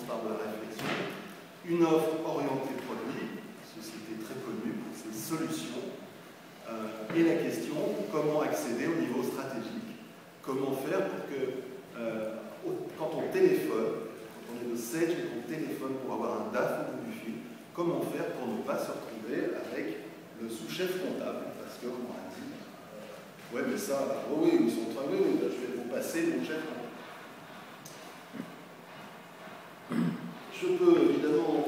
par de la réflexion, une offre orientée produit, société très connue pour ses solutions, et la question comment accéder au niveau stratégique. Comment faire pour que, quand on téléphone, quand on est de Sage et qu'on téléphone pour avoir un DAF au bout du fil, comment faire pour ne pas se retrouver avec le sous-chef comptable, parce qu'on m'a dit ouais, mais ça, oh oui, ils sont très oui, je vais vous passer mon chef comptable. Je peux évidemment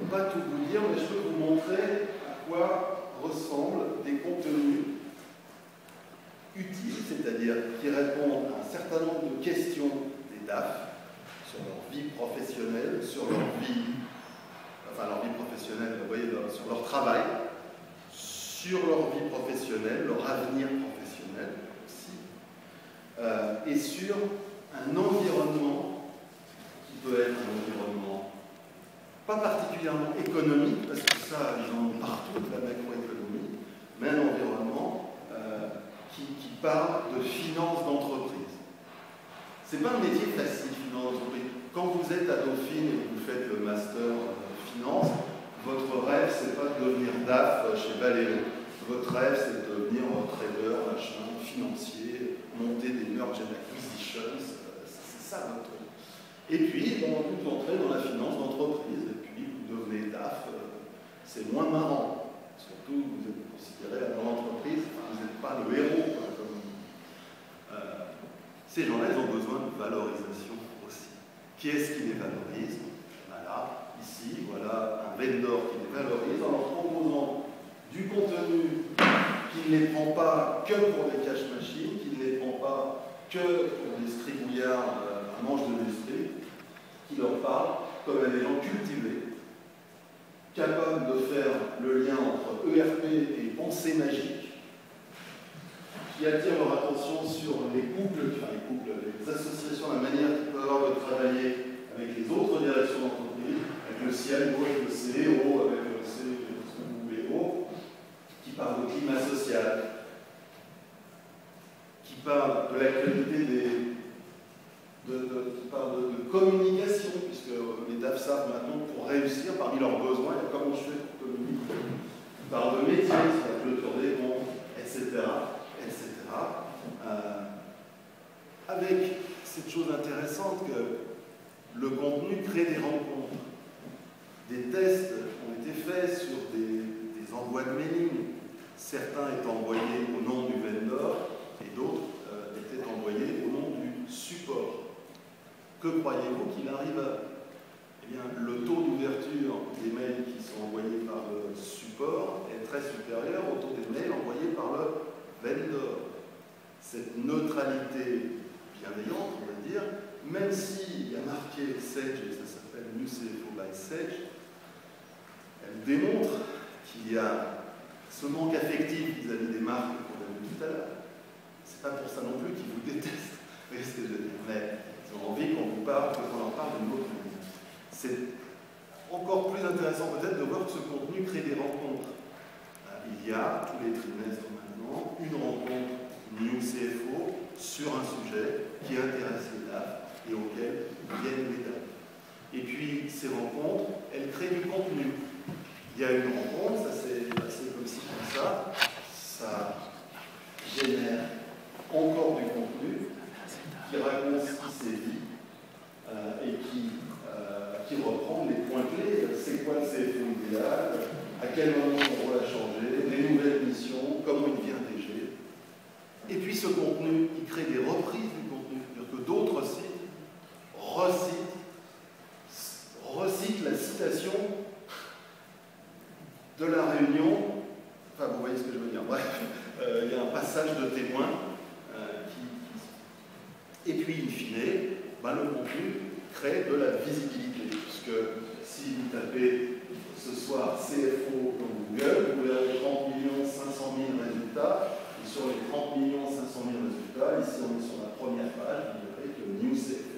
pas tout vous dire, mais je peux vous montrer à quoi ressemblent des contenus utiles, c'est-à-dire qui répondent à un certain nombre de questions des DAF sur leur vie professionnelle, sur leur vie, enfin leur vie professionnelle, vous voyez, sur leur travail, sur leur vie professionnelle, leur avenir professionnel aussi, et sur un environnement qui peut être un environnement pas particulièrement économique, parce que ça, ils en ont partout de la macroéconomie, mais un environnement qui parle de finance d'entreprise. C'est pas un métier facile, finance d'entreprise. Quand vous êtes à Dauphine et que vous faites le master finance, votre rêve, c'est pas de devenir DAF chez Valeo. Votre rêve, c'est de devenir trader, machin, financier, monter des mergers and acquisitions. C'est ça votre truc. Et puis, vous entrez dans la finance d'entreprise, et puis vous devenez DAF. C'est moins marrant. Surtout, vous êtes considéré dans l'entreprise, vous n'êtes pas le héros. Ces gens-là, ils ont besoin de valorisation aussi. Qui est-ce qui les valorise? Voilà, ici, voilà un vendor qui les valorise en leur proposant du contenu qui ne les prend pas que pour des cash machines, qui ne les prend pas que pour des scribouillards à manche de l'esprit, qui leur parle comme à des gens cultivés, capables de faire le lien entre ERP et pensée magique, qui attirent leur attention sur les couples, les associations, la manière qu'ils peuvent avoir de travailler avec les autres directions d'entreprise, avec le CIO, avec le CEO, avec le CEO, qui parle de climat social, qui parle de la qualité qui parle de communication, puisque les DAF savent maintenant pour réussir, parmi leurs besoins, comment je fais pour communiquer. Qui parle de métier, c'est-à-dire le tour des mondes, etc. Avec cette chose intéressante que le contenu crée des rencontres. Des tests ont été faits sur des envois de mailing, certains étant envoyés au nom du vendor et d'autres étaient envoyés au nom du support. Que croyez-vous qu'il arrive à... Eh bien, le taux d'ouverture des mails qui sont envoyés par le support est très supérieur au taux des mails envoyés par le vendor. Cette neutralité bienveillante, on va dire, même s'il y a marqué Sage, et ça s'appelle New CFO by Sage, elle démontre qu'il y a ce manque affectif vis-à-vis des marques qu'on a vu tout à l'heure. C'est pas pour ça non plus qu'ils vous détestent, vous voyez ce que je veux dire, mais ils ont envie qu'on vous parle, qu'on en parle d'une autre manière. C'est encore plus intéressant peut-être de voir que ce contenu crée des rencontres. Il y a tous les trimestres maintenant une rencontre New CFO sur un sujet qui intéresse les DAF et auquel viennent les DAF. Et puis ces rencontres, elles créent du contenu. Il y a une rencontre, ça s'est passé comme ci, comme ça génère encore du contenu qui raconte ce qui s'est dit et qui reprend les points clés. C'est quoi le CFO idéal? À quel moment on doit changer? Les nouvelles missions? Comment il vient DG? Et puis ce contenu, il crée des reprises du contenu. C'est-à-dire que d'autres sites recitent la citation de la réunion. Enfin, vous voyez ce que je veux dire. Bref, il y a un passage de témoin et puis, in fine, le contenu crée de la visibilité. Puisque si vous tapez ce soir CFO dans Google, vous verrez 30 500 000 résultats. Et sur les 30 500 000 résultats, ici on est sur la première page, vous verrez que New CFO